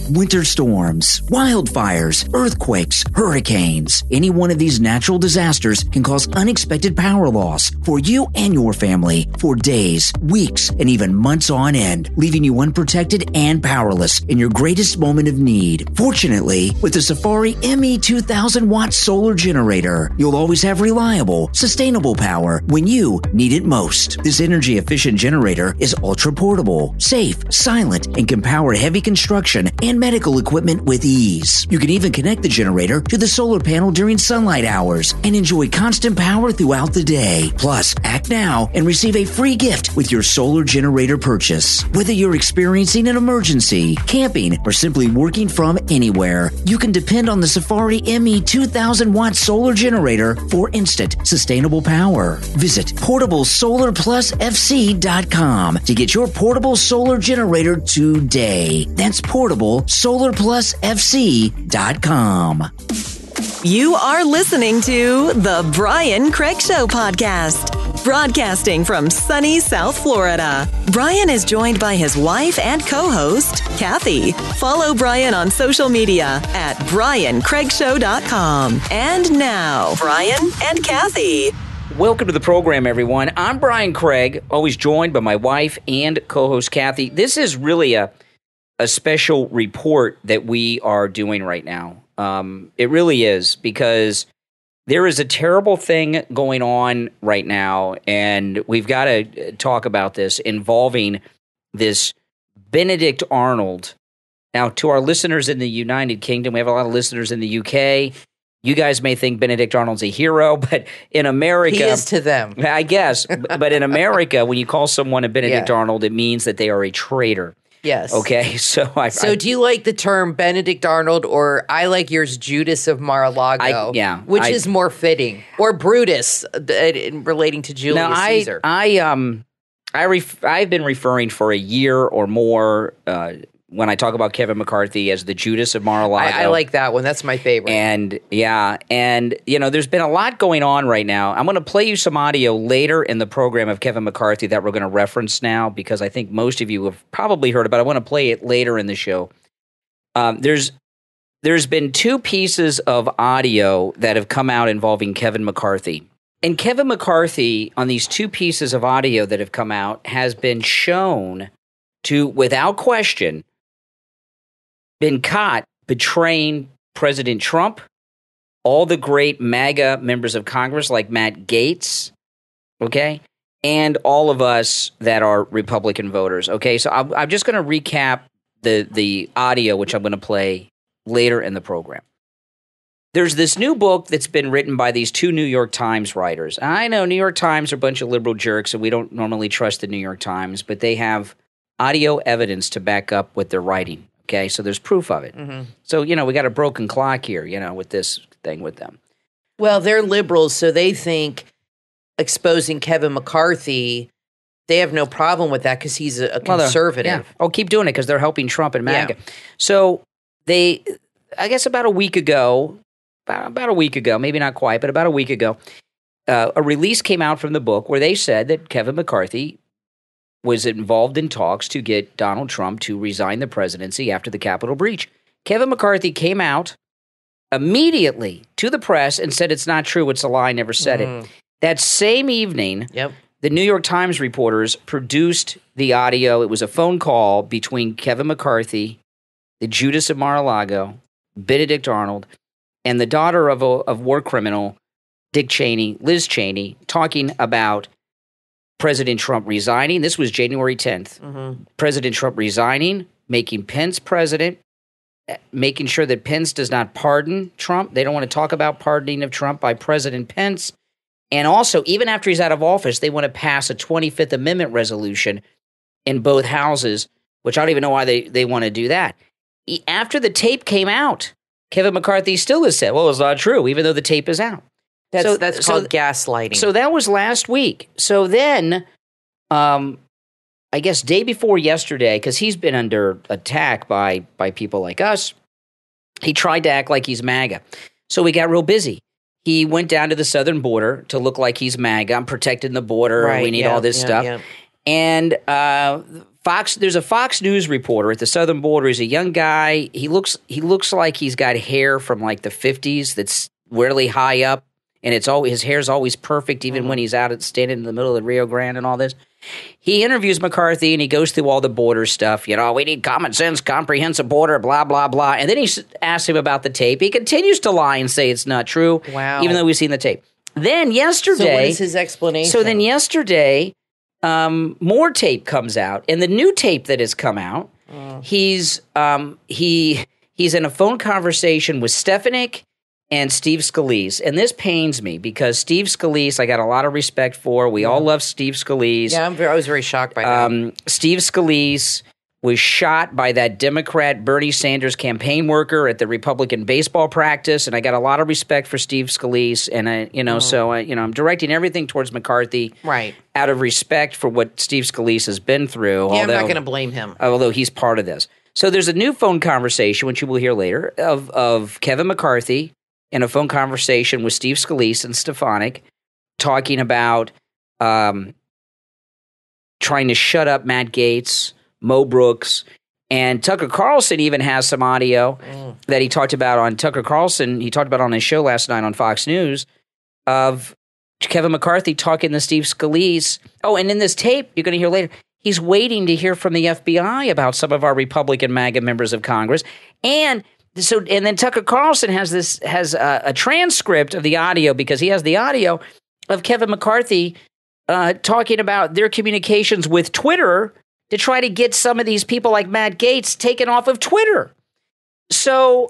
Winter storms, wildfires, earthquakes, hurricanes. Any one of these natural disasters can cause unexpected power loss for you and your family for days, weeks, and even months on end, leaving you unprotected and powerless in your greatest moment of need. Fortunately, with the Safari ME 2000-watt solar generator, you'll always have reliable, sustainable power when you need it most. This energy-efficient generator is ultra-portable, safe, silent, and can power heavy construction and medical equipment with ease. You can even connect the generator to the solar panel during sunlight hours and enjoy constant power throughout the day. Plus, act now and receive a free gift with your solar generator purchase. Whether you're experiencing an emergency, camping, or simply working from anywhere, you can depend on the Safari ME 2000-watt solar generator for instant, sustainable power. Visit PortableSolarPlusFC.com to get your portable solar generator today. That's PortableSolarPlusFC.com. You are listening to The Brian Craig Show podcast, broadcasting from sunny South Florida. Brian is joined by his wife and co-host, Kathy. Follow Brian on social media at BrianCraigShow.com. And now, Brian and Kathy. Welcome to the program, everyone. I'm Brian Craig, always joined by my wife and co-host, Kathy. This is really a special report that we are doing right now. It really is, because there is a terrible thing going on right now, and we've got to talk about this involving this Benedict Arnold. Now, to our listeners in the United Kingdom, we have a lot of listeners in the UK. You guys may think Benedict Arnold's a hero, but in America... He is to them. I guess. But in America, when you call someone a Benedict Arnold, it means that they are a traitor. Yes. Okay, so do you like the term Benedict Arnold, or I like yours, Judas of Mar-a-Lago? Which is more fitting, or Brutus, relating to Julius Caesar? I've been referring for a year or more when I talk about Kevin McCarthy as the Judas of Mar-a-Lago. I like that one. That's my favorite. And there's been a lot going on right now. I'm going to play you some audio later in the program of Kevin McCarthy that we're going to reference now, because I think most of you have probably heard it, but I want to play it later in the show. There's been two pieces of audio that have come out involving Kevin McCarthy. And Kevin McCarthy, on these two pieces of audio that have come out, has been shown to, without question, been caught betraying President Trump, all the great MAGA members of Congress like Matt Gaetz, okay, and all of us that are Republican voters, okay? So I'm just going to recap the audio, which I'm going to play later in the program. There's this new book that's been written by these two New York Times writers. I know New York Times are a bunch of liberal jerks, and we don't normally trust the New York Times, but they have audio evidence to back up what they're writing. Okay, so there's proof of it. Mm-hmm. So, we got a broken clock here, with this thing with them. Well, they're liberals, so they think exposing Kevin McCarthy, they have no problem with that because he's a conservative. Oh, keep doing it because they're helping Trump and MAGA. Yeah. So I guess about a week ago, maybe not quite, but about a week ago, a release came out from the book where they said that Kevin McCarthy was involved in talks to get Donald Trump to resign the presidency after the Capitol breach. Kevin McCarthy came out immediately to the press and said it's not true, it's a lie, never said it. That same evening, the New York Times reporters produced the audio. It was a phone call between Kevin McCarthy, the Judas of Mar-a-Lago, Benedict Arnold, and the daughter of war criminal Dick Cheney, Liz Cheney, talking about President Trump resigning. This was January 10th. Mm-hmm. President Trump resigning, making Pence president, making sure that Pence does not pardon Trump. They don't want to talk about pardoning of Trump by President Pence. And also, even after he's out of office, they want to pass a 25th Amendment resolution in both houses, which I don't even know why they want to do that. After the tape came out, Kevin McCarthy still has said, well, it's not true, even though the tape is out. That's called gaslighting. So that was last week. So then, I guess day before yesterday, because he's been under attack by people like us, he tried to act like he's MAGA. So we got real busy. He went down to the southern border to look like he's MAGA. I'm protecting the border. Right, we need all this stuff. Yeah. And 5 There's a Fox News reporter at the southern border. He's a young guy. He looks like he's got hair from like the 50s that's really high up, and his hair's always perfect, even when he's out standing in the middle of the Rio Grande and all this. He interviews McCarthy, and he goes through all the border stuff. We need common sense, comprehensive border, blah, blah, blah. And then he asks him about the tape. He continues to lie and say it's not true, even though we've seen the tape. Then yesterday... So what is his explanation? So then yesterday... more tape comes out, and the new tape that has come out, he's in a phone conversation with Stefanik and Steve Scalise, and this pains me because Steve Scalise, I got a lot of respect for. We all love Steve Scalise. Yeah, I was very shocked by that. Steve Scalise was shot by that Democrat Bernie Sanders campaign worker at the Republican baseball practice, and I got a lot of respect for Steve Scalise, and I'm directing everything towards McCarthy, right, out of respect for what Steve Scalise has been through. Yeah, I'm not going to blame him, although he's part of this. So there's a new phone conversation, which you will hear later, of Kevin McCarthy in a phone conversation with Steve Scalise and Stefanik, talking about trying to shut up Matt Gaetz, Mo Brooks, and Tucker Carlson even has some audio that he talked about on Tucker Carlson. He talked about on his show last night on Fox News of Kevin McCarthy talking to Steve Scalise. Oh, and in this tape, you're going to hear later, he's waiting to hear from the FBI about some of our Republican MAGA members of Congress. And then Tucker Carlson has a transcript of the audio, because he has the audio of Kevin McCarthy talking about their communications with Twitter to try to get some of these people like Matt Gaetz taken off of Twitter. So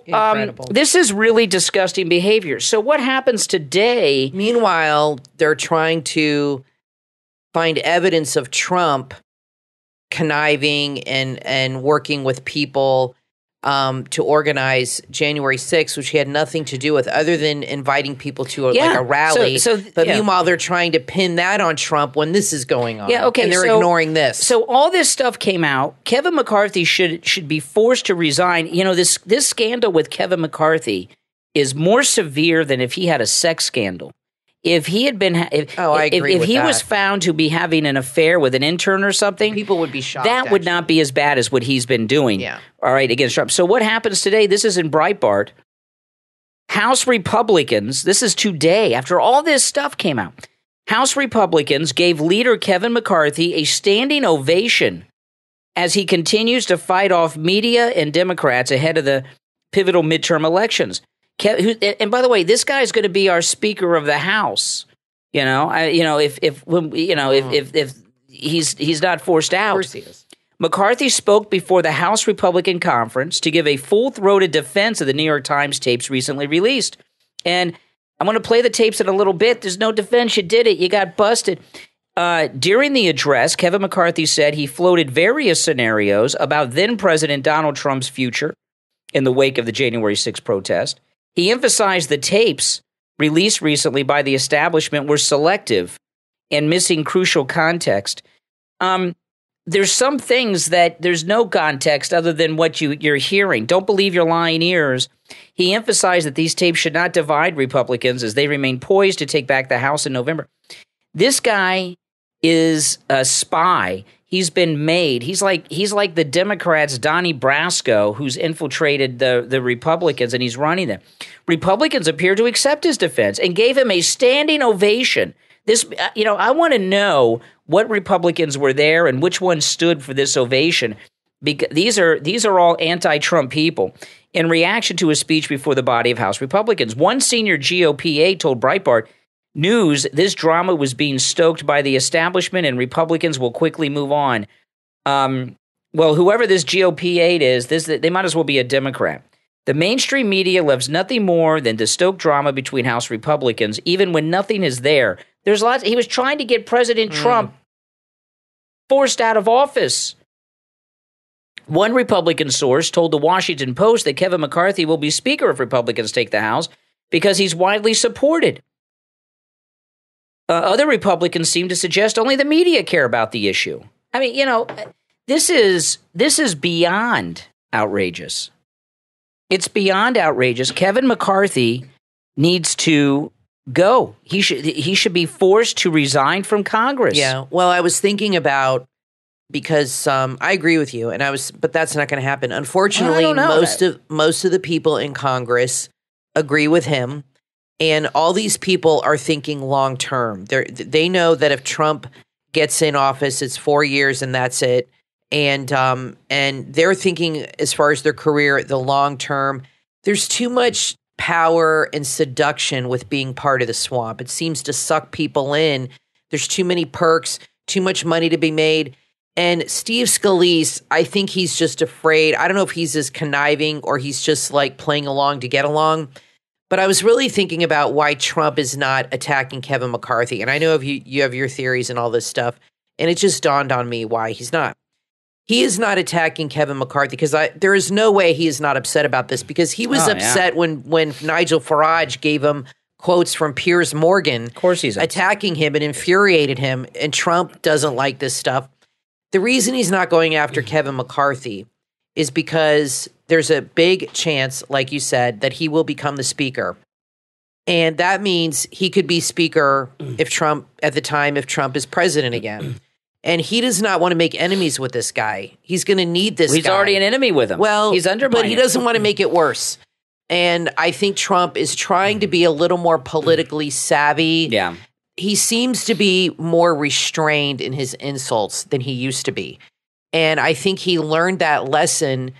this is really disgusting behavior. So what happens today? Meanwhile, they're trying to find evidence of Trump conniving and working with people to organize January 6th, which he had nothing to do with other than inviting people to a rally. But meanwhile, they're trying to pin that on Trump when this is going on. Yeah, okay. And they're ignoring this. So all this stuff came out. Kevin McCarthy should be forced to resign. This scandal with Kevin McCarthy is more severe than if he had a sex scandal. If he had been, if he was found to be having an affair with an intern or something, people would be shocked. That would not be as bad as what he's been doing. Yeah. All right, against Trump. So what happens today? This is in Breitbart. House Republicans. This is today after all this stuff came out. House Republicans gave leader Kevin McCarthy a standing ovation as he continues to fight off media and Democrats ahead of the pivotal midterm elections. And by the way, this guy is going to be our Speaker of the House. If he's not forced out. Of course he is. McCarthy spoke before the House Republican Conference to give a full-throated defense of the New York Times tapes recently released. And I'm going to play the tapes in a little bit. There's no defense. You did it. You got busted. During the address, Kevin McCarthy said he floated various scenarios about then-President Donald Trump's future in the wake of the January 6th protest. He emphasized the tapes released recently by the establishment were selective and missing crucial context. There's some things that there's no context other than what you're hearing. Don't believe your lying ears. He emphasized that these tapes should not divide Republicans as they remain poised to take back the House in November. This guy is a spy. He's been made. He's like the Democrats' Donnie Brasco, who's infiltrated the Republicans, and he's running them. Republicans appear to accept his defense and gave him a standing ovation. I want to know what Republicans were there and which ones stood for this ovation. Because these are all anti-Trump people. In reaction to his speech before the body of House Republicans, one senior GOP aide told Breitbart News this drama was being stoked by the establishment and Republicans will quickly move on. Well, whoever this GOP aide is, they might as well be a Democrat. The mainstream media loves nothing more than to stoke drama between House Republicans, even when nothing is there. There's lots. He was trying to get President Trump forced out of office. One Republican source told the Washington Post that Kevin McCarthy will be Speaker if Republicans take the House because he's widely supported. Other Republicans seem to suggest only the media care about the issue. I mean, this is beyond outrageous. It's beyond outrageous. Kevin McCarthy needs to go. He should be forced to resign from Congress. Yeah. Well, I was thinking about because I agree with you, but that's not going to happen. Unfortunately, I don't know. most of the people in Congress agree with him, and all these people are thinking long term. They know that if Trump gets in office, it's 4 years and that's it. And they're thinking as far as their career, the long term. There's too much power and seduction with being part of the swamp. It seems to suck people in. There's too many perks, too much money to be made. And Steve Scalise, I think he's just afraid. I don't know if he's as conniving or he's just like playing along to get along. But I was really thinking about why Trump is not attacking Kevin McCarthy. And I know you have your theories and all this stuff. And it just dawned on me why he's not. He is not attacking Kevin McCarthy because there is no way he is not upset about this, because he was upset when Nigel Farage gave him quotes from Piers Morgan. Of course he's attacking him and infuriated him. And Trump doesn't like this stuff. The reason he's not going after Kevin McCarthy is because there's a big chance, like you said, that he will become the speaker. And that means he could be speaker if Trump is president again. And he does not want to make enemies with this guy. He's going to need this guy. He's already an enemy with him. Well, he's undermining, but he doesn't want to make it worse. And I think Trump is trying to be a little more politically savvy. Yeah. He seems to be more restrained in his insults than he used to be. And I think he learned that lesson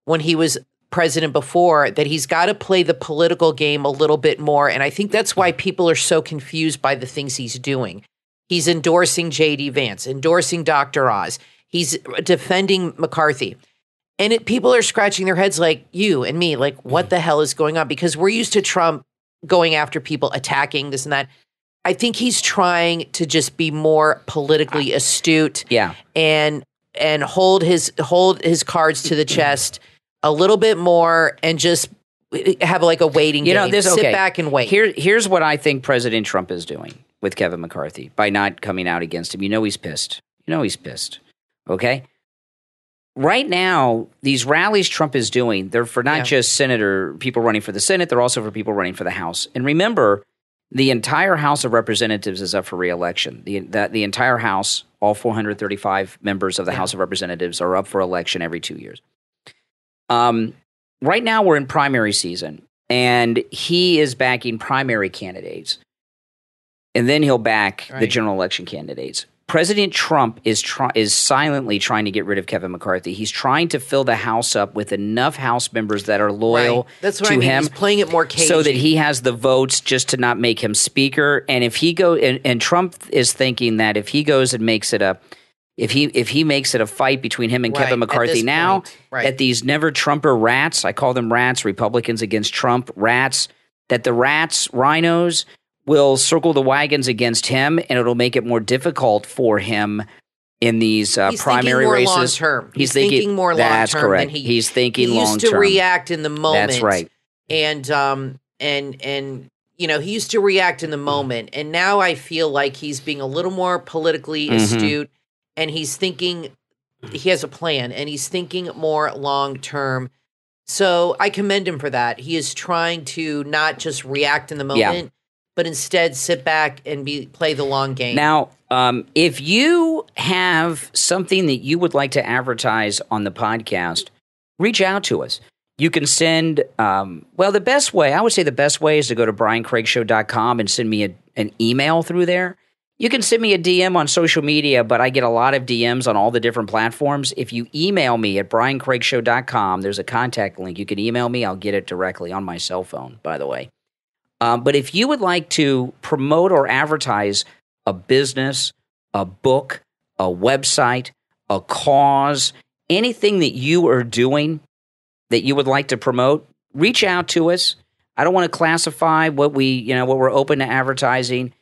when he was president before, that he's got to play the political game a little bit more. And I think that's why people are so confused by the things he's doing. He's endorsing J.D. Vance, endorsing Dr. Oz. He's defending McCarthy. And people are scratching their heads like you and me, like, what the hell is going on? Because we're used to Trump going after people, attacking this and that. I think he's trying to just be more politically astute, and hold his cards to the chest a little bit more, and just have like a waiting game. Sit back and wait. Here's what I think President Trump is doing with Kevin McCarthy by not coming out against him. He's pissed. He's pissed. Okay. Right now, these rallies Trump is doing, they're for not just people running for the Senate, they're also for people running for the House. And remember, the entire House of Representatives is up for re-election. The entire House, all 435 members of the House of Representatives, are up for election every 2 years. Right now, we're in primary season, and he is backing primary candidates. And then he'll back the general election candidates. President Trump is silently trying to get rid of Kevin McCarthy. He's trying to fill the House up with enough House members that are loyal to him. He's playing it more cagey, so that he has the votes just to not make him speaker. And if he and Trump is thinking that if he goes and makes it if he makes it a fight between him and Kevin McCarthy now, that these never Trumper rats, I call them rats, Republicans against Trump rats, that the rhinos will circle the wagons against him, and it'll make it more difficult for him in these primary races. He's thinking more long term. That's correct. He's thinking long term. He used to react in the moment. That's right. And he used to react in the moment, and now I feel like he's being a little more politically astute, and he's thinking he has a plan, and he's thinking more long term. So I commend him for that. He is trying to not just react in the moment, but instead sit back and play the long game. Now, if you have something that you would like to advertise on the podcast, reach out to us. You can send, the best way is to go to briancraigshow.com and send me an email through there. You can send me a DM on social media, but I get a lot of DMs on all the different platforms. If you email me at briancraigshow.com, there's a contact link. You can email me. I'll get it directly on my cell phone, by the way. But if you would like to promote or advertise a business, a book, a website, a cause, anything that you are doing that you would like to promote, reach out to us. I don't want to classify what we're open to advertising.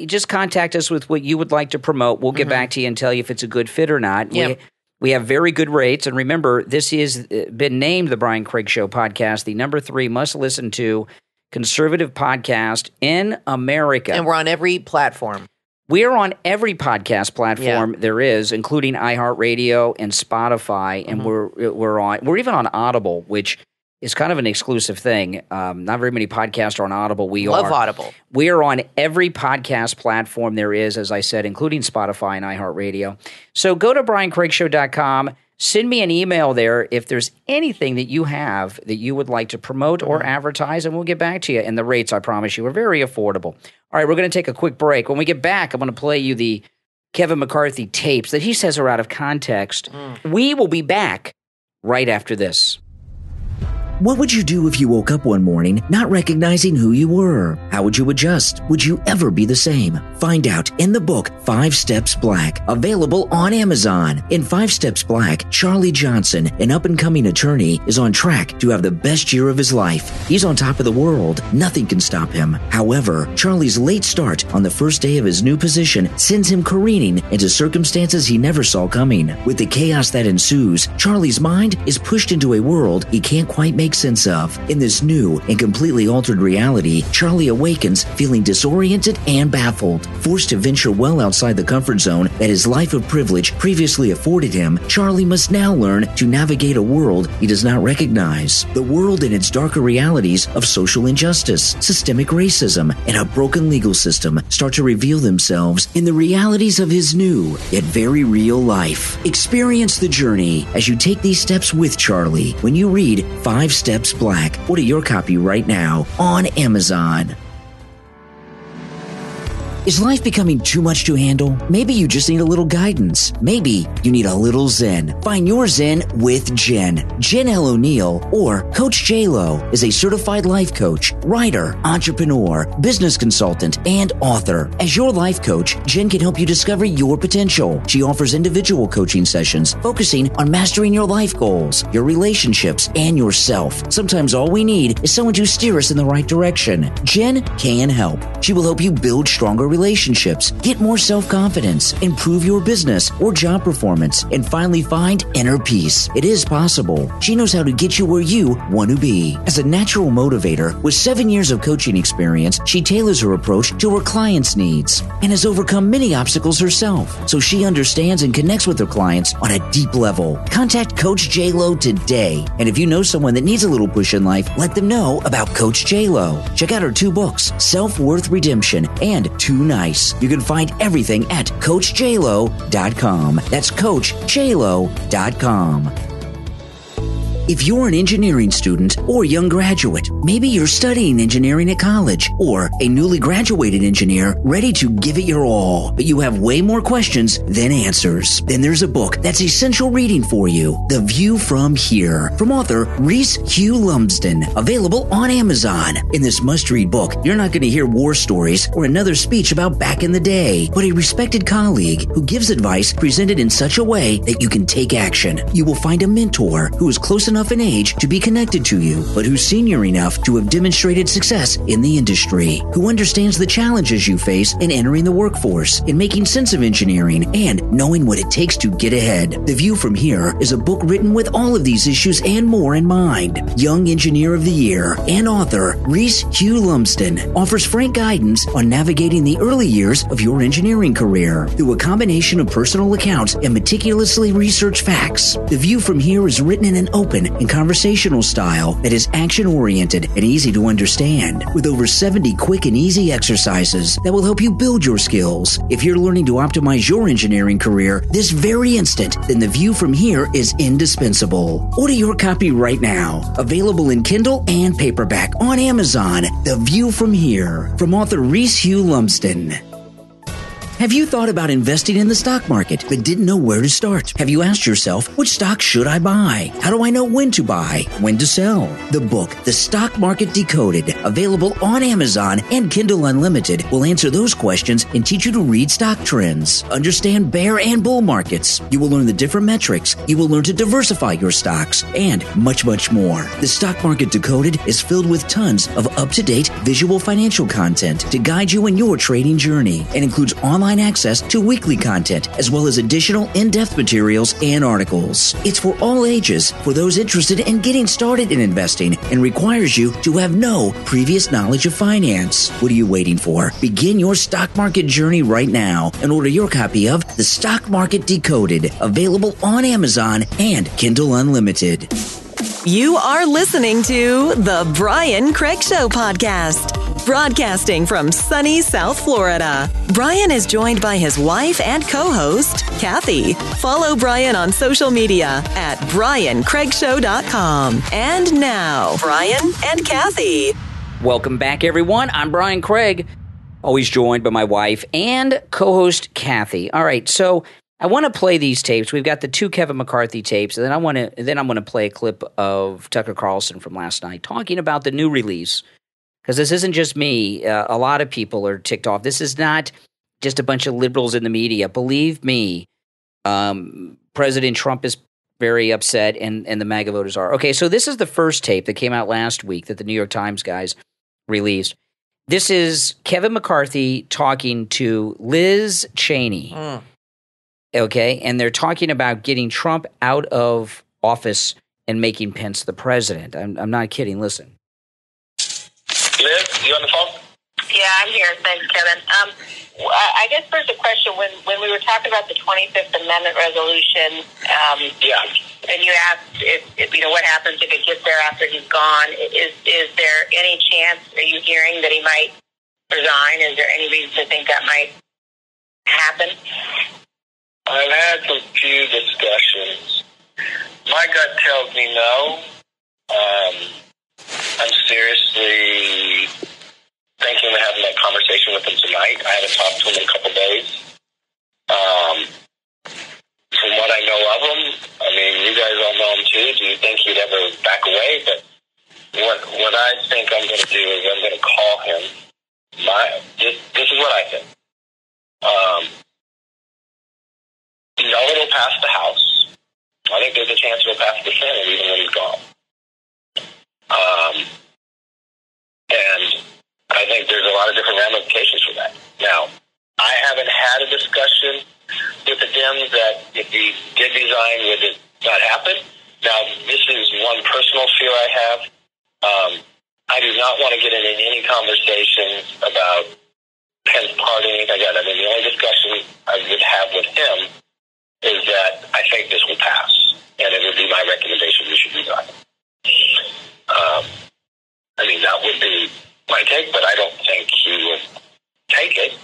Just contact us with what you would like to promote. We'll get back to you and tell you if it's a good fit or not. Yep. We have very good rates. And remember, this has been named the Brian Craig Show podcast, the number 3 must listen to conservative podcast in America. And we're on every platform. We are on every podcast platform there is, including iHeartRadio and Spotify, and we're even on Audible, which is kind of an exclusive thing. Not very many podcasts are on Audible. Love Audible. We are on every podcast platform there is, as I said, including Spotify and iHeartRadio. So go to BrianCraigshow.com. Send me an email there if there's anything that you have that you would like to promote or advertise, and we'll get back to you. And the rates, I promise you, are very affordable. All right, we're going to take a quick break. When we get back, I'm going to play you the Kevin McCarthy tapes that he says are out of context. We will be back right after this. What would you do if you woke up one morning not recognizing who you were? How would you adjust? Would you ever be the same? Find out in the book 5 Steps Black, available on Amazon. In 5 Steps Black, Charlie Johnson, an up-and-coming attorney, is on track to have the best year of his life. He's on top of the world. Nothing can stop him. However, Charlie's late start on the first day of his new position sends him careening into circumstances he never saw coming. With the chaos that ensues, Charlie's mind is pushed into a world he can't quite make sense of. In this new and completely altered reality, Charlie awakens feeling disoriented and baffled. Forced to venture well outside the comfort zone that his life of privilege previously afforded him, Charlie must now learn to navigate a world he does not recognize. The world and its darker realities of social injustice, systemic racism, and a broken legal system start to reveal themselves in the realities of his new, yet very real life. Experience the journey as you take these steps with Charlie when you read 5 Steps Black. Order your copy right now on Amazon. Is life becoming too much to handle? Maybe you just need a little guidance. Maybe you need a little zen. Find your zen with Jen. Jen L. O'Neill, or Coach J-Lo, is a certified life coach, writer, entrepreneur, business consultant, and author. As your life coach, Jen can help you discover your potential. She offers individual coaching sessions focusing on mastering your life goals, your relationships, and yourself. Sometimes all we need is someone to steer us in the right direction. Jen can help. She will help you build stronger relationships, get more self-confidence, improve your business or job performance, and finally find inner peace. It is possible. She knows how to get you where you want to be. As a natural motivator with 7 years of coaching experience, she tailors her approach to her clients' needs and has overcome many obstacles herself, so she understands and connects with her clients on a deep level. Contact Coach J-Lo today. And if you know someone that needs a little push in life, let them know about Coach J-Lo. Check out her 2 books, Self-Worth Redemption and Too Nice. You can find everything at CoachJLo.com. That's CoachJLo.com. If you're an engineering student or young graduate, maybe you're studying engineering at college, or a newly graduated engineer ready to give it your all, but you have way more questions than answers, then there's a book that's essential reading for you, The View from Here, from author Reese Hugh Lumsden, available on Amazon. In this must-read book, you're not going to hear war stories or another speech about back in the day, but a respected colleague who gives advice presented in such a way that you can take action. You will find a mentor who is close enough in age to be connected to you, but who's senior enough to have demonstrated success in the industry, who understands the challenges you face in entering the workforce, in making sense of engineering, and knowing what it takes to get ahead. The View from Here is a book written with all of these issues and more in mind. Young Engineer of the Year and author Reese Hugh Lumsden offers frank guidance on navigating the early years of your engineering career through a combination of personal accounts and meticulously researched facts. The View from Here is written in an open and conversational style that is action-oriented and easy to understand, with over 70 quick and easy exercises that will help you build your skills. If you're learning to optimize your engineering career this very instant, then The View from Here is indispensable. Order your copy right now. Available in Kindle and paperback on Amazon. The View from Here, from author Reese Hugh Lumsden. Have you thought about investing in the stock market but didn't know where to start? Have you asked yourself, which stock should I buy? How do I know when to buy, when to sell? The book, The Stock Market Decoded, available on Amazon and Kindle Unlimited, will answer those questions and teach you to read stock trends, understand bear and bull markets. You will learn the different metrics. You will learn to diversify your stocks, and much, much more. The Stock Market Decoded is filled with tons of up-to-date visual financial content to guide you in your trading journey, and includes online access to weekly content, as well as additional in-depth materials and articles. It's for all ages, for those interested in getting started in investing, and requires you to have no previous knowledge of finance. What are you waiting for? Begin your stock market journey right now and order your copy of The Stock Market Decoded, available on Amazon and Kindle Unlimited. You are listening to the Brian Craig Show podcast, broadcasting from sunny South Florida. Brian is joined by his wife and co-host, Kathy. Follow Brian on social media at briancraigshow.com. And now, Brian and Kathy. Welcome back, everyone. I'm Brian Craig, always joined by my wife and co-host, Kathy. All right, so I want to play these tapes. We've got the 2 Kevin McCarthy tapes, and then I'm going to play a clip of Tucker Carlson from last night talking about the new release. Because this isn't just me. A lot of people are ticked off. This is not just a bunch of liberals in the media. Believe me, President Trump is very upset, and the MAGA voters are. Okay, so this is the first tape that came out last week that the New York Times guys released. This is Kevin McCarthy talking to Liz Cheney. Okay, and they're talking about getting Trump out of office and making Pence the president. I'm not kidding. Listen. Liz, you on the phone? Yeah, I'm here. Thanks, Kevin. I guess first a question. When we were talking about the 25th Amendment resolution, and you asked if what happens if it gets there after he's gone, is there any chance, are you hearing that he might resign? Is there any reason to think that might happen? I've had some few discussions. My gut tells me no. I'm seriously thinking of having that conversation with him tonight. I haven't talked to him in a couple days. From what I know of him, I mean, you guys all know him too. Do you think he'd ever back away? But what I think I'm going to do is I'm going to call him. This is what I think. No, it'll pass the House. I think there's a chance it'll pass the Senate even when he's gone. And I think there's a lot of different ramifications for that. Now, I haven't had a discussion with the Dems that if he did resign, would it not happen? Now, this is one personal fear I have. I do not want to get into any conversations about Pence pardoning anything like that. I mean, the only discussion I would have with him is that I think this will pass, and it would be my recommendation we should resign. I mean, that would be my take, but I don't think he would take it,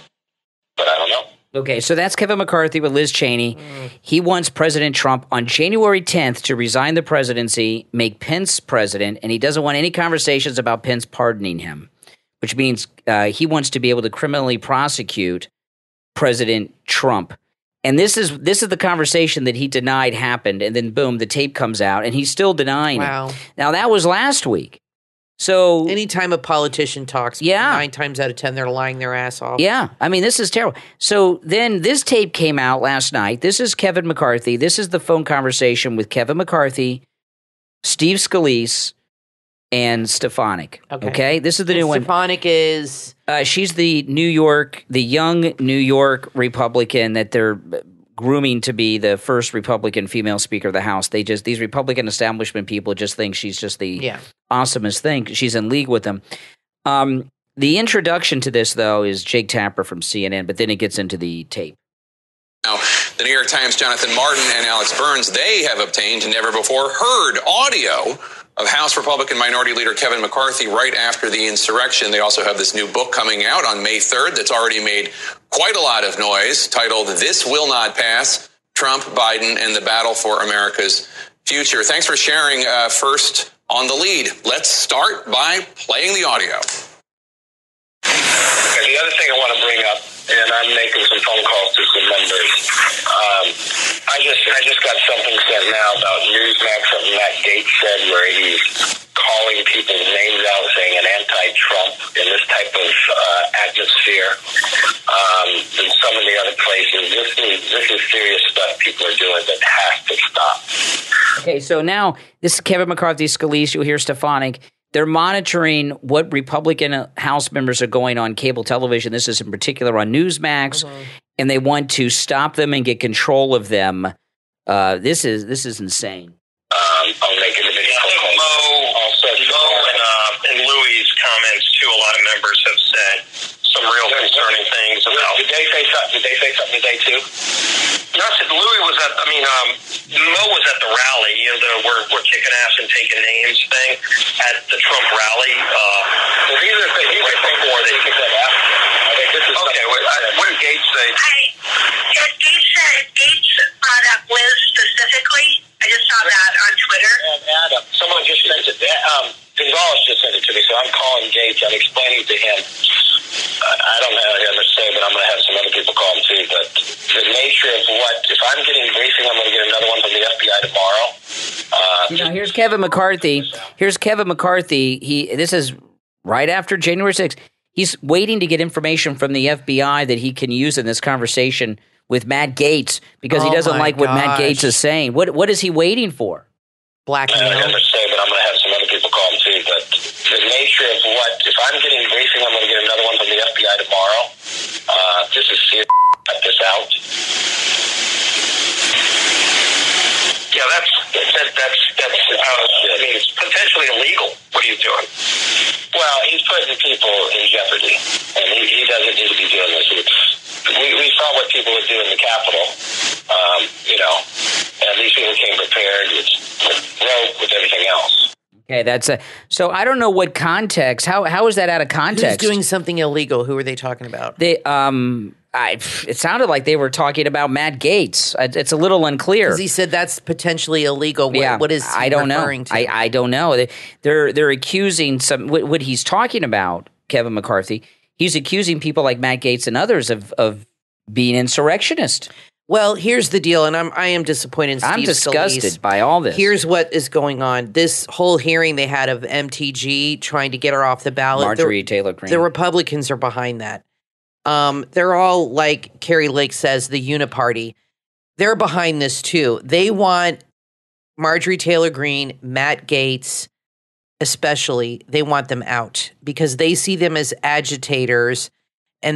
but I don't know. Okay, so that's Kevin McCarthy with Liz Cheney. He wants President Trump on January 10th to resign the presidency, make Pence president, and he doesn't want any conversations about Pence pardoning him, which means he wants to be able to criminally prosecute President Trump. And this is the conversation that he denied happened, and then boom, the tape comes out, and he's still denying it. Now, that was last week. So anytime a politician talks, 9 times out of 10, they're lying their ass off. Yeah. I mean, this is terrible. So then this tape came out last night. This is Kevin McCarthy. This is the phone conversation with Kevin McCarthy, Steve Scalise, and Stefanik. Okay? This is the new one. Stefanik is? She's the young New York Republican that they're grooming to be the first Republican female Speaker of the House. These Republican establishment people just think she's just the awesomest thing. She's in league with them. The introduction to this, though, is Jake Tapper from CNN, but then it gets into the tape. Now, the New York Times' Jonathan Martin and Alex Burns, they have obtained never before heard audio of House Republican Minority Leader Kevin McCarthy right after the insurrection. They also have this new book coming out on May 3rd that's already made quite a lot of noise, titled This Will Not Pass, Trump, Biden, and the Battle for America's Future. Thanks for sharing first on the lead. Let's start by playing the audio. Okay, the other thing I want to bring up, and I'm making some phone calls to some members. I just got something sent now about Newsmax, something Matt Gaetz said, where he's calling people's names out, saying an anti-Trump in this type of atmosphere. And some of the other places, this is serious stuff people are doing that has to stop. Okay, so now this is Kevin McCarthy, Scalise. You'll hear Stefanik. They're monitoring what Republican House members are going on cable television. This is in particular on Newsmax, and they want to stop them and get control of them. This is insane. I'll make it a bit Mo and Louis' comments too. A lot of members have said some real concerning things about. Did they say something today too? No, I said Louis was at. Mo was at the rally. We're kicking ass and taking names thing at the Trump rally. So these are things right before they kick that ass. I think this is okay. What did Gates say? Gates brought up Liz specifically. I just saw that on Twitter. And Adam, someone just sent it. Gonzalez just sent it to me, so I'm calling Gates. I'm explaining to him. I don't know what to say, but I'm going to have some other people call him too. But the nature of if I'm getting a briefing, I'm going to get another one from the FBI tomorrow. Here's Kevin McCarthy. This is right after January 6th. He's waiting to get information from the FBI that he can use in this conversation with Matt Gaetz because he doesn't like what Matt Gaetz is saying. What is he waiting for? Blackmail. I don't know what to say, but I'm going to have some other people call him too. But the nature of if I'm getting a briefing, I'm going to get another one from the FBI tomorrow. This is serious. Cut this out. Yeah, that's. It's potentially illegal. What are you doing? Well, he's putting people in jeopardy, and he doesn't need to be doing this. We saw what people would do in the Capitol. And these people came prepared. It's rogue with everything else. Okay, so I don't know what context. How is that out of context? Who's doing something illegal? Who are they talking about? It sounded like they were talking about Matt Gaetz. It's a little unclear. Because he said that's potentially illegal. What is he referring to? I don't know. They're accusing what he's talking about, Kevin McCarthy. He's accusing people like Matt Gaetz and others of being insurrectionists. Well, here's the deal, and I am disappointed in Steve I'm disgusted by all this. Here's what is going on. This whole hearing they had of MTG trying to get her off the ballot. Marjorie Taylor Greene. The Republicans are behind that. They're all, like Carrie Lake says, the uniparty. They're behind this too. They want Marjorie Taylor Greene, Matt Gaetz, especially, they want them out because they see them as agitators. And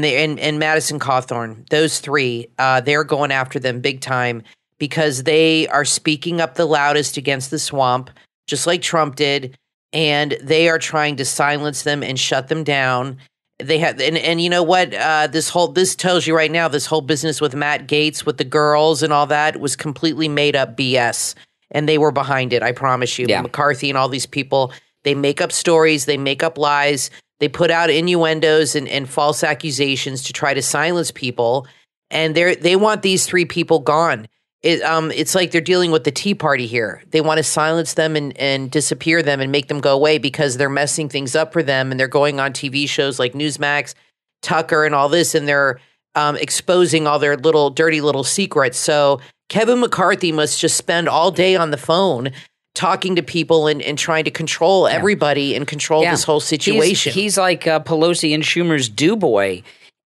Madison Cawthorn, those three, they're going after them big time because they are speaking up the loudest against the swamp, just like Trump did, and they are trying to silence them and shut them down. They have, and you know what? This tells you right now, this whole business with Matt Gaetz, with the girls and all that, was completely made up BS, and they were behind it. I promise you, McCarthy and all these people, they make up stories, they make up lies. They put out innuendos and false accusations to try to silence people, and they want these three people gone. It's like they're dealing with the Tea Party here. They want to silence them and disappear them and make them go away because they're messing things up for them, and they're going on TV shows like Newsmax, Tucker, and all this, and they're exposing all their dirty little secrets. So Kevin McCarthy must just spend all day on the phone talking to people and trying to control everybody and control this whole situation. He's like Pelosi and Schumer's do-boy.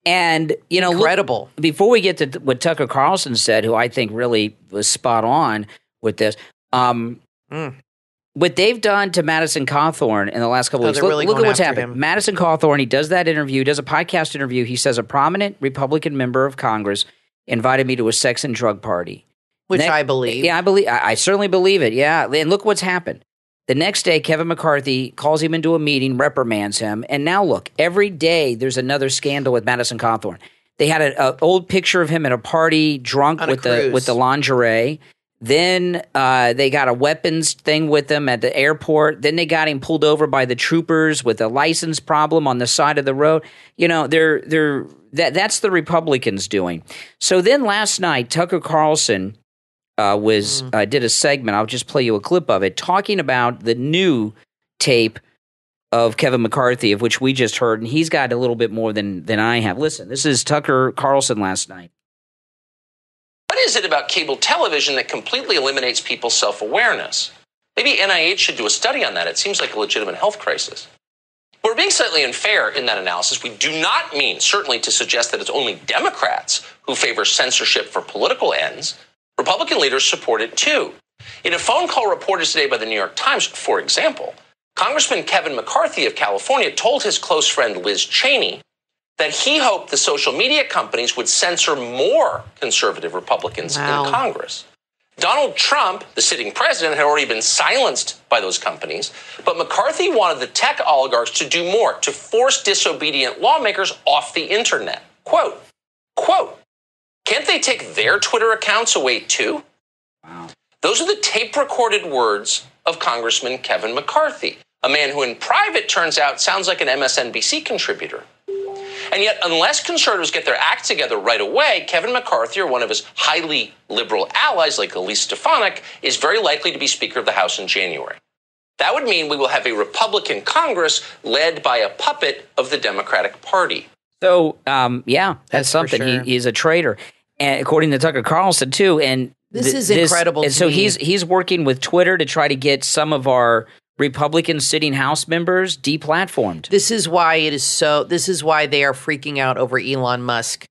And, incredible. Look, before we get to what Tucker Carlson said, who I think really was spot on with this, what they've done to Madison Cawthorn in the last couple of weeks, look at what's happened. Madison Cawthorn, he does that interview, does a podcast interview. He says, a prominent Republican member of Congress invited me to a sex and drug party. Which I believe. Yeah, I certainly believe it. Yeah. And look what's happened. The next day, Kevin McCarthy calls him into a meeting, reprimands him. And now look, every day there's another scandal with Madison Cawthorn. They had an old picture of him at a party, drunk with the lingerie. Then they got a weapons thing with him at the airport. Then they got him pulled over by the troopers with a license problem on the side of the road. That's the Republicans doing. So then last night, Tucker Carlson did a segment. I'll just play you a clip of it, talking about the new tape of Kevin McCarthy, of which we just heard, and he's got a little bit more than I have. Listen, this is Tucker Carlson last night. What is it about cable television that completely eliminates people's self-awareness? Maybe NIH should do a study on that. It seems like a legitimate health crisis. We're being slightly unfair in that analysis. We do not mean, certainly, to suggest that it's only Democrats who favor censorship for political ends. Republican leaders support it, too. In a phone call reported today by the New York Times, for example, Congressman Kevin McCarthy of California told his close friend Liz Cheney that he hoped the social media companies would censor more conservative Republicans in Congress. Donald Trump, the sitting president, had already been silenced by those companies, but McCarthy wanted the tech oligarchs to do more, to force disobedient lawmakers off the internet. Quote, can't they take their Twitter accounts away too? Wow. Those are the tape-recorded words of Congressman Kevin McCarthy, a man who in private turns out sounds like an MSNBC contributor. And yet, unless conservatives get their act together right away, Kevin McCarthy or one of his highly liberal allies like Elise Stefanik is very likely to be Speaker of the House in January. That would mean we will have a Republican Congress led by a puppet of the Democratic Party. So, that's something. Sure. He's a traitor, and according to Tucker Carlson too. And this is incredible. And to so me. he's working with Twitter to try to get some of our Republican sitting House members deplatformed. This is why they are freaking out over Elon Musk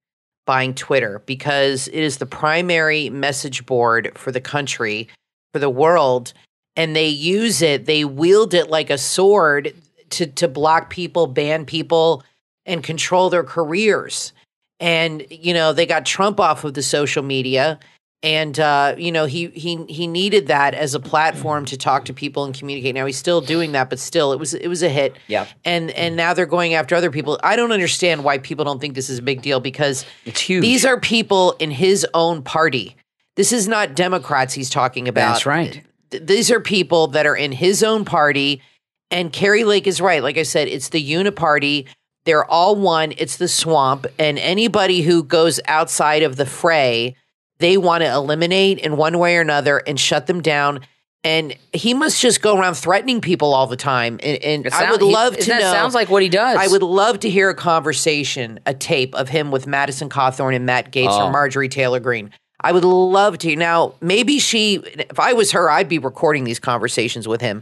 buying Twitter, because it is the primary message board for the country, for the world, and they wield it like a sword to block people, ban people, and control their careers. And, they got Trump off of the social media. And, he needed that as a platform to talk to people and communicate. Now, he's still doing that, but still, it was a hit. Yeah. And now they're going after other people. I don't understand why people don't think this is a big deal, because it's huge. These are people in his own party. This is not Democrats he's talking about. That's right. These are people that are in his own party. And Carrie Lake is right. Like I said, it's the uniparty. They're all one. It's the swamp. And anybody who goes outside of the fray, they want to eliminate in one way or another and shut them down. And he must just go around threatening people all the time. And I would love to know. That sounds like what he does. I would love to hear a conversation, a tape of him with Madison Cawthorn and Matt Gaetz or Marjorie Taylor Greene. I would love to. Now, maybe if I was her, I'd be recording these conversations with him.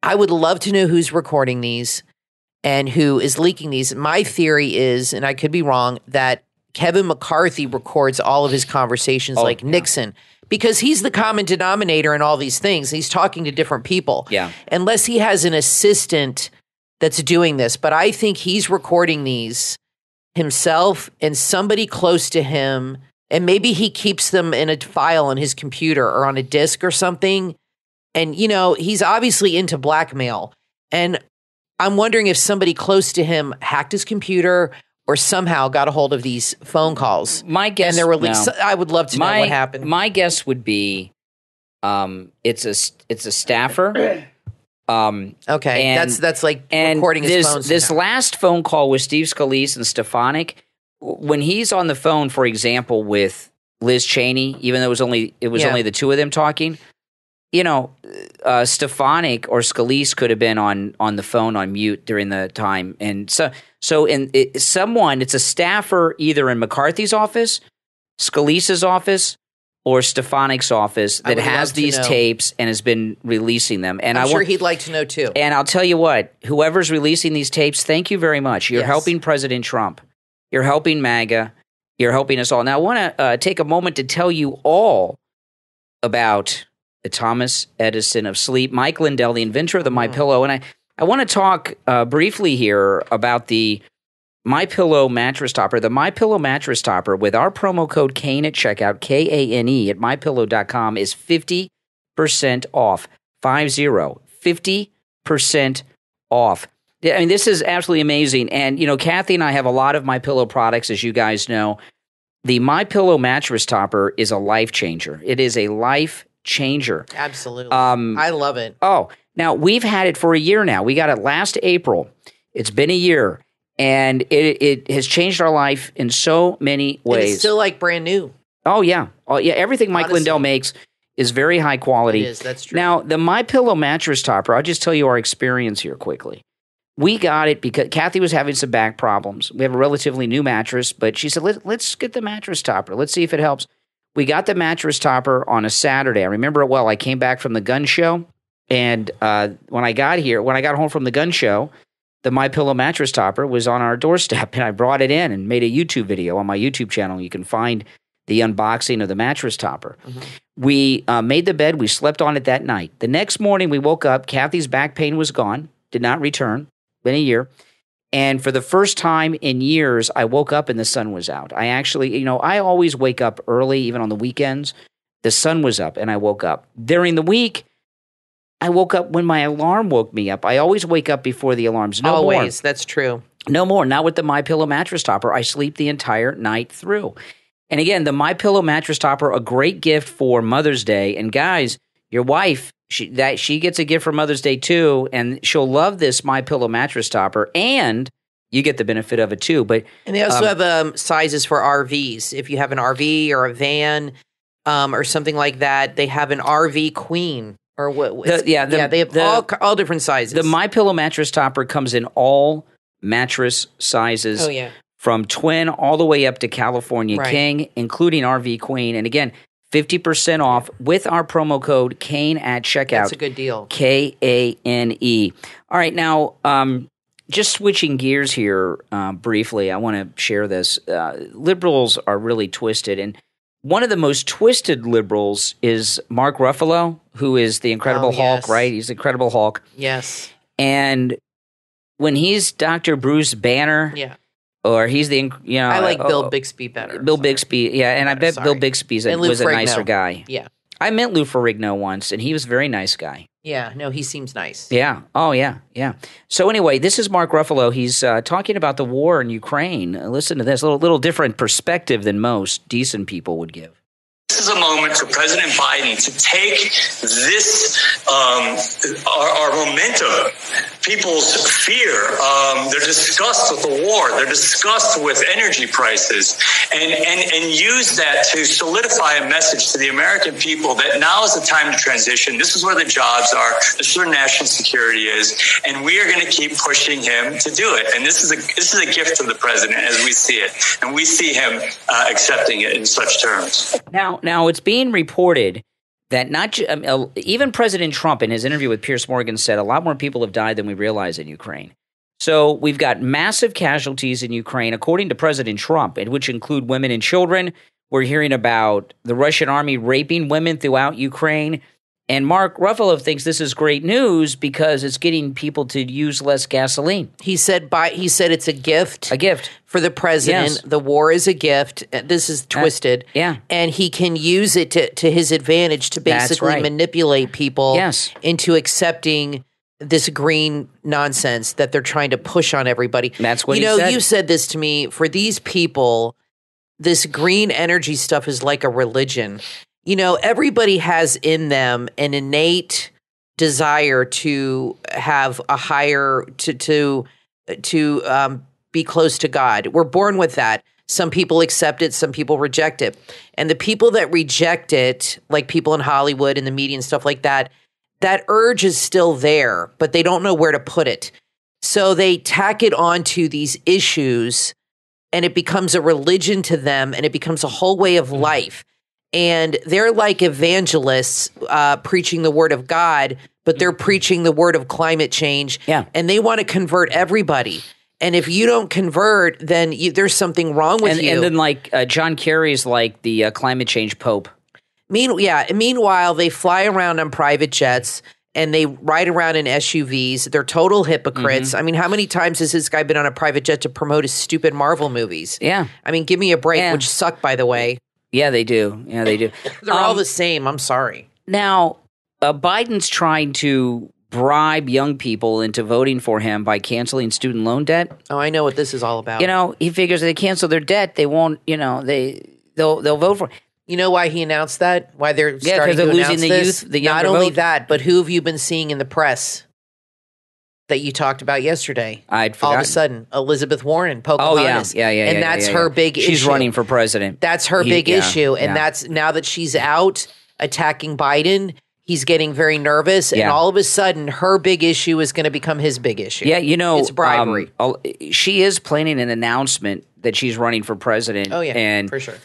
I would love to know who's recording these and who is leaking these. My theory is, and I could be wrong, that Kevin McCarthy records all of his conversations like Nixon, because he's the common denominator in all these things. He's talking to different people. Yeah. Unless he has an assistant that's doing this. But I think he's recording these himself and somebody close to him. And maybe he keeps them in a file on his computer or on a disk or something. And, he's obviously into blackmail. And I'm wondering if somebody close to him hacked his computer or somehow got a hold of these phone calls. My guess, and they're released. No. I would love to know what happened. My guess would be, it's a staffer. Okay, and, that's like recording his phone. This last phone call with Steve Scalise and Stefanik, when he's on the phone, for example, with Liz Cheney, even though it was only the two of them talking. Stefanik or Scalise could have been on the phone on mute during the time, and it's a staffer either in McCarthy's office, Scalise's office, or Stefanik's office that has these tapes and has been releasing them. And I'm sure he'd like to know too. And I'll tell you what, whoever's releasing these tapes, thank you very much. You're helping President Trump. You're helping MAGA. You're helping us all. Now, I want to take a moment to tell you all about the Thomas Edison of sleep, Mike Lindell, the inventor of the MyPillow. And I want to talk briefly here about the MyPillow mattress topper. The MyPillow mattress topper with our promo code Kane at checkout, Kane at mypillow.com is 50% off. 50% off. I mean, this is absolutely amazing. And, Kathy and I have a lot of MyPillow products, as you guys know. The MyPillow mattress topper is a life changer. It is a life changer. Absolutely. I love it. Oh, now we've had it for a year now. We got it last April. It's been a year, and it has changed our life in so many ways. And it's still like brand new. Oh, yeah. Everything Mike Lindell makes is very high quality. It is. That's true. Now, the MyPillow mattress topper, I'll just tell you our experience here quickly. We got it because Kathy was having some back problems. We have a relatively new mattress, but she said, let's get the mattress topper. Let's see if it helps. We got the mattress topper on a Saturday. I remember it well. I came back from the gun show, and when I got home from the gun show, the MyPillow mattress topper was on our doorstep, and I brought it in and made a YouTube video on my YouTube channel. You can find the unboxing of the mattress topper. Mm-hmm. We made the bed. We slept on it that night. The next morning, we woke up. Kathy's back pain was gone, did not return. Been a year. And for the first time in years, I woke up and the sun was out. I actually, I always wake up early, even on the weekends. the sun was up and I woke up. During the week, I woke up when my alarm woke me up. I always wake up before the alarms. No more. Always. That's true. No more. Not with the MyPillow mattress topper. I sleep the entire night through. And again, the MyPillow mattress topper, a great gift for Mother's Day. And guys, your wife, she gets a gift for Mother's Day too, and she'll love this MyPillow mattress topper, and you get the benefit of it too. And they also have sizes for RVs. If you have an RV or a van or something like that, they have an RV queen. Or what? They have all different sizes. The MyPillow mattress topper comes in all mattress sizes. Oh, yeah. From twin all the way up to California King, including RV Queen. And again, 50% off with our promo code Kane at checkout. That's a good deal. Kane. All right, now just switching gears here briefly, I want to share this. Liberals are really twisted, and one of the most twisted liberals is Mark Ruffalo, who is the Incredible Hulk, right? He's the Incredible Hulk. Yes. And when he's Dr. Bruce Banner, or he's the, I like Bill Bixby better. Bill Bixby, and I bet Bill Bixby was a nicer guy. Yeah. I met Lou Ferrigno once, and he was a very nice guy. Yeah, no, he seems nice. Yeah. Oh, yeah. So anyway, this is Mark Ruffalo. He's talking about the war in Ukraine. Listen to this, a little different perspective than most decent people would give. This is a moment for President Biden to take this, our momentum, people's fear, their disgust with the war, their disgust with energy prices, and use that to solidify a message to the American people that now is the time to transition. This is where the jobs are. This is where national security is, and we are going to keep pushing him to do it. And this is a gift to the president as we see it, and we see him accepting it in such terms. Now it's being reported that even President Trump in his interview with Piers Morgan said a lot more people have died than we realize in Ukraine. So we've got massive casualties in Ukraine, according to President Trump, which include women and children. We're hearing about the Russian army raping women throughout Ukraine. And Mark Ruffalo thinks this is great news because it's getting people to use less gasoline. He said it's a gift. A gift. For the president. Yes. The war is a gift. This is twisted. And he can use it to his advantage to basically manipulate people into accepting this green nonsense that they're trying to push on everybody. That's what he said. You said this to me. For these people, this green energy stuff is like a religion. Everybody has in them an innate desire to have a higher, to be close to God. We're born with that. Some people accept it, some people reject it. And the people that reject it, like people in Hollywood and the media and stuff like that, that urge is still there, but they don't know where to put it. So they tack it onto these issues, and it becomes a religion to them, and it becomes a whole way of life. And they're like evangelists preaching the word of God, but they're preaching the word of climate change. Yeah. And they want to convert everybody. And if you don't convert, then there's something wrong with you. And then like John Kerry's like the climate change pope. Meanwhile, they fly around on private jets and they ride around in SUVs. They're total hypocrites. Mm-hmm. I mean, how many times has this guy been on a private jet to promote his stupid Marvel movies? Yeah. I mean, give me a break, which suck, by the way. Yeah, they do. They're all the same. I'm sorry. Now, Biden's trying to bribe young people into voting for him by canceling student loan debt. Oh, I know what this is all about. He figures if they cancel their debt, they won't, they'll vote for him. You know why he announced that? Why they're starting to losing announce the this? youth, the younger Not only vote? that, but who have you been seeing in the press that you talked about yesterday? I'd forgotten. All of a sudden, Elizabeth Warren, Pocahontas. Oh, yeah. And that's her big issue. She's running for president. That's her big issue. And that's now that she's out attacking Biden, he's getting very nervous. And all of a sudden, her big issue is going to become his big issue. Yeah, it's bribery. She is planning an announcement that she's running for president. Oh, yeah, and for sure.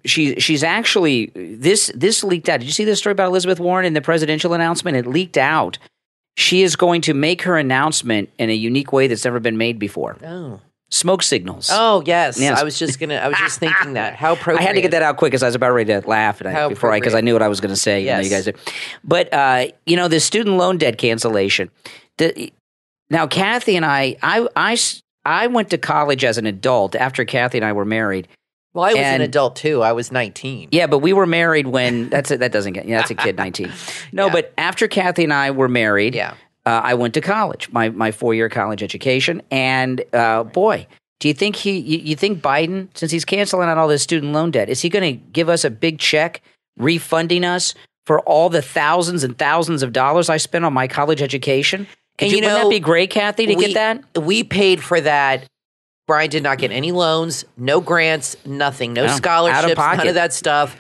She's actually this leaked out. Did you see this story about Elizabeth Warren in the presidential announcement? It leaked out. She is going to make her announcement in a unique way that's never been made before. Oh, smoke signals. Oh, yes. I was just thinking that. How appropriate. I had to get that out quick because I was about ready to laugh because I knew what I was going to say. Yes. You guys did. But the student loan debt cancellation. Now, Kathy and I went to college as an adult after Kathy and I were married. Well, I was an adult too. I was 19. Yeah, but we were married when that's a kid 19. No, but after Kathy and I were married, I went to college, my 4-year college education, and boy, do you think you think Biden, since he's canceling out all this student loan debt, is he going to give us a big check refunding us for all the thousands and thousands of dollars I spent on my college education? Wouldn't that be great, Kathy, to get that? We paid for that. Brian did not get any loans, no grants, nothing, no scholarships, none of that stuff.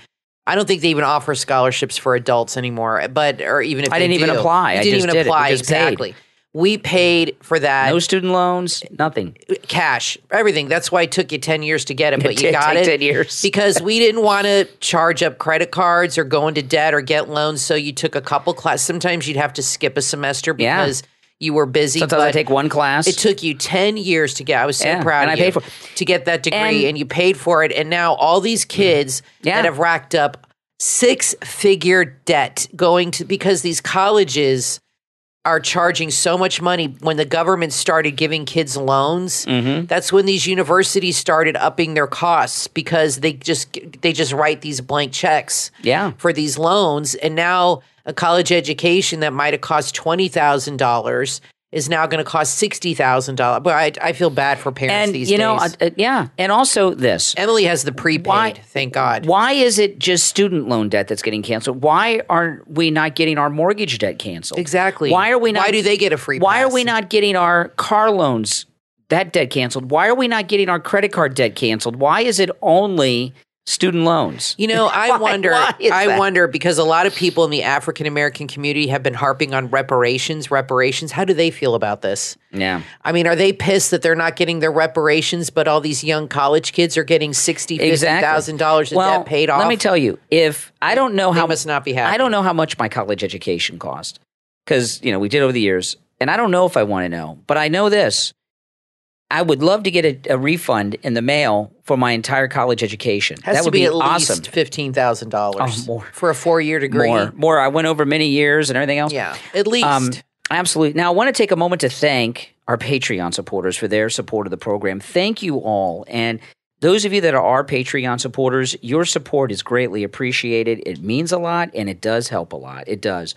I don't think they even offer scholarships for adults anymore, or even if I didn't even apply. I didn't even apply. Exactly. Paid. We paid for that. No student loans, nothing. Cash, everything. That's why it took you 10 years to get it, but you got it 10 years. because we didn't want to charge up credit cards or go into debt or get loans. So you took a couple classes. Sometimes you'd have to skip a semester because you were busy. Sometimes I take one class. It took you 10 years to get. I was so proud of you. I paid for to get that degree, and you paid for it. And now all these kids that have racked up 6-figure debt because these colleges are charging so much money. When the government started giving kids loans, that's when these universities started upping their costs because they just write these blank checks for these loans. And now a college education that might have cost $20,000 is now going to cost $60,000. But I feel bad for parents these days. And also this. Emily has the prepaid, thank God. Why is it just student loan debt that's getting canceled? Why aren't we not getting our mortgage debt canceled? Exactly. Why do they get a free Why pass? are we not getting our car loans, that debt canceled? Why are we not getting our credit card debt canceled? Why is it only student loans? I wonder because a lot of people in the African American community have been harping on reparations. How do they feel about this? Yeah. I mean, are they pissed that they're not getting their reparations, but all these young college kids are getting $50,000 in debt paid off? Let me tell you, I don't know how must not be happy. I don't know how much my college education cost because, we did over the years, and I don't know if I want to know, but I know this. I would love to get a refund in the mail for my entire college education. That would be at least $15,000 more for a 4-year degree. More. I went over many years and everything else. Yeah, at least. Absolutely. Now, I want to take a moment to thank our Patreon supporters for their support of the program. Thank you all. And those of you that are our Patreon supporters, your support is greatly appreciated. It means a lot, and it does help a lot. It does.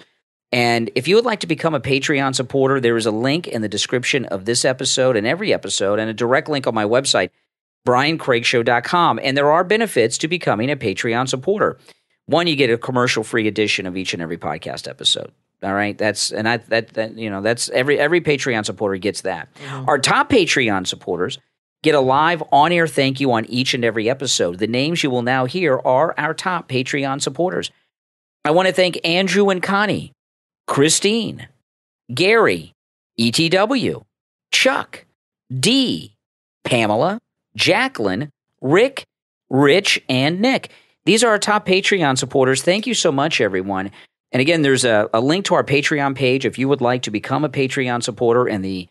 And if you would like to become a Patreon supporter, there is a link in the description of this episode and every episode, and a direct link on my website, briancraigshow.com. And there are benefits to becoming a Patreon supporter. One, you get a commercial-free edition of each and every podcast episode. All right, that's every Patreon supporter gets that. Mm-hmm. Our top Patreon supporters get a live on-air thank you on each and every episode. The names you will now hear are our top Patreon supporters. I want to thank Andrew and Connie, Christine, Gary, ETW, Chuck, Dee, Pamela, Jacqueline, Rick, Rich, and Nick. These are our top Patreon supporters. Thank you so much, everyone. And again, there's a link to our Patreon page if you would like to become a Patreon supporter in the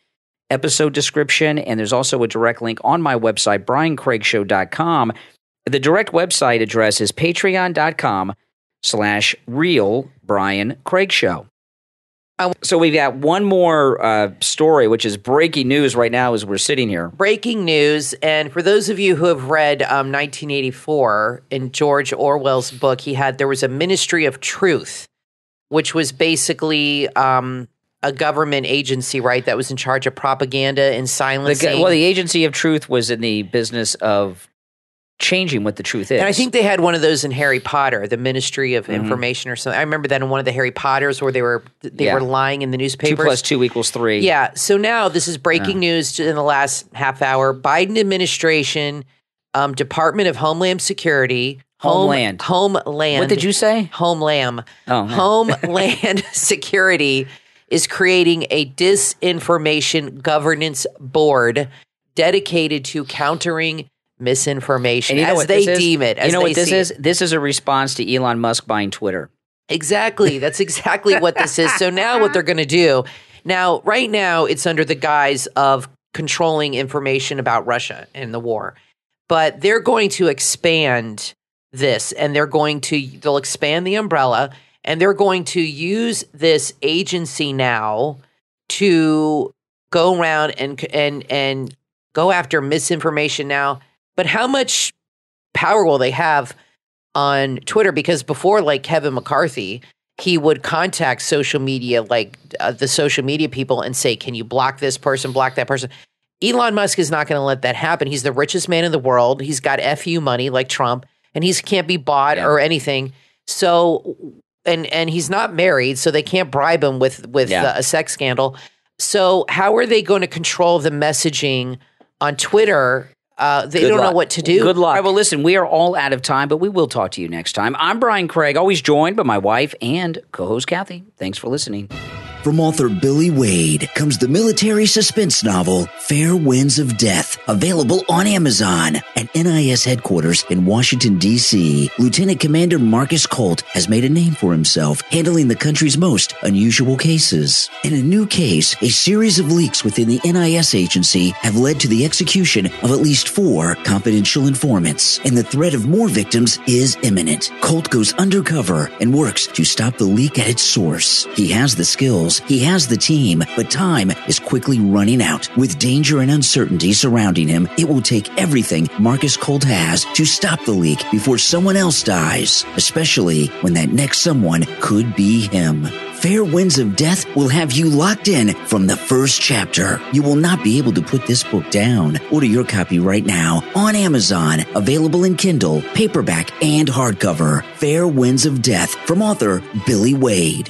episode description. And there's also a direct link on my website, briancraigshow.com. The direct website address is patreon.com/real Brian Craig Show. So we've got one more story, which is breaking news right now as we're sitting here. Breaking news, and for those of you who have read 1984 in George Orwell's book, there was a Ministry of Truth, which was basically a government agency, right, that was in charge of propaganda and silencing. The Agency of Truth was in the business of changing what the truth is. And I think they had one of those in Harry Potter, the Ministry of Information or something. I remember that in one of the Harry Potters where they were lying in the newspapers. 2 + 2 = 3. Yeah. So now this is breaking news in the last half hour. Biden administration, Department of Homeland Security. Homeland. What did you say? Homeland. Oh, Homeland Security is creating a disinformation governance board dedicated to countering misinformation, as they deem it. You know what this is? This is a response to Elon Musk buying Twitter. Exactly. That's exactly what this is. So now what they're going to do, right now it's under the guise of controlling information about Russia and the war. But they're going to expand this, and they'll expand the umbrella, and they're going to use this agency now to go around and go after misinformation now. But how much power will they have on Twitter? Because before, like Kevin McCarthy, he would contact social media, like the social media people, and say, can you block this person, block that person? Elon Musk is not going to let that happen. He's the richest man in the world. He's got FU money like Trump, and he can't be bought or anything. So, and he's not married, so they can't bribe him with a sex scandal. So how are they going to control the messaging on Twitter? They don't know what to do. Good luck. All right, well, listen, we are all out of time, but we will talk to you next time. I'm Brian Craig, always joined by my wife and co-host Kathy. Thanks for listening. From author Billy Wade comes the military suspense novel Fair Winds of Death, available on Amazon. At NIS headquarters in Washington, D.C., Lieutenant Commander Marcus Colt has made a name for himself, handling the country's most unusual cases. In a new case, a series of leaks within the NIS agency have led to the execution of at least 4 confidential informants, and the threat of more victims is imminent. Colt goes undercover and works to stop the leak at its source. He has the skills, he has the team, but time is quickly running out. With danger and uncertainty surrounding him, it will take everything Marcus Colt has to stop the leak before someone else dies, especially when that next someone could be him. Fair Winds of Death will have you locked in from the first chapter. You will not be able to put this book down. Order your copy right now on Amazon, available in Kindle, paperback, and hardcover. Fair Winds of Death from author Billy Wade.